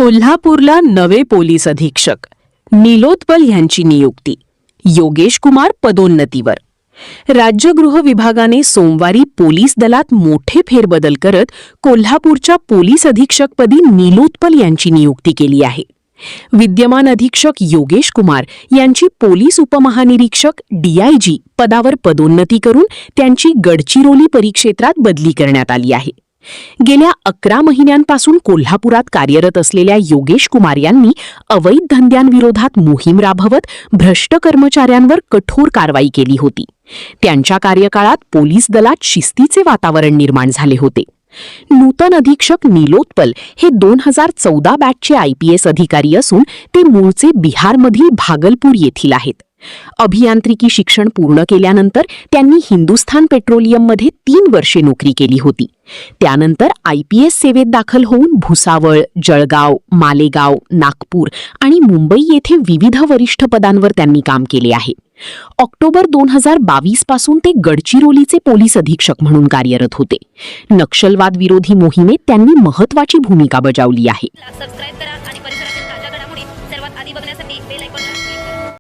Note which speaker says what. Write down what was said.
Speaker 1: कोल्हापूरला नवे पोलीस अधीक्षक नीलोत्पल यांची नियुक्ती. योगेश कुमार पदोन्नतीवर. राज्य गृह विभागाने सोमवारी पोलीस दलात मोठे फेरबदल करत कोल्हापूरच्या पोलीस अधीक्षकपदी नीलोत्पल यांची नियुक्ती केली आहे. विद्यमान अधीक्षक योगेश कुमार यांची पोलीस उपमहानिरीक्षक DIG पदावर पदोन्नती करून त्यांची गडचिरोली परिक्षेत्रात बदली करण्यात आली आहे. गेल्या 11 महिन्यांपासून कोल्हापुरात कार्यरत असलेल्या योगेश कुमार यांनी अवैध धंद्यांविरोधात मोहीम राबवत भ्रष्ट कर्मचाऱ्यांवर कठोर कारवाई केली होती. त्यांच्या कार्यकाळात पोलीस दलात शिस्तीचे वातावरण निर्माण झाले होते. नूतन अधीक्षक नीलोत्पल हे 2014 बॅचचे IPS अधिकारी असून ते मूळचे बिहारमधील भागलपूर येथील आहेत. अभियांत्रिकी शिक्षण पूर्ण केल्यानंतर त्यांनी हिंदुस्थान पेट्रोलियममध्ये 3 वर्षे नोकरी केली होती. त्यानंतर IPS सेवेत दाखल होऊन भुसावळ, जळगाव, मालेगाव, नागपूर आणि मुंबई येथे विविध वरिष्ठ पदांवर त्यांनी काम केले आहे. ऑक्टोबर 2022 पासून ते गडचिरोलीचे पोलीस अधीक्षक म्हणून कार्यरत होते. नक्षलवाद विरोधी मोहिमेत त्यांनी महत्त्वाची भूमिका बजावली आहे.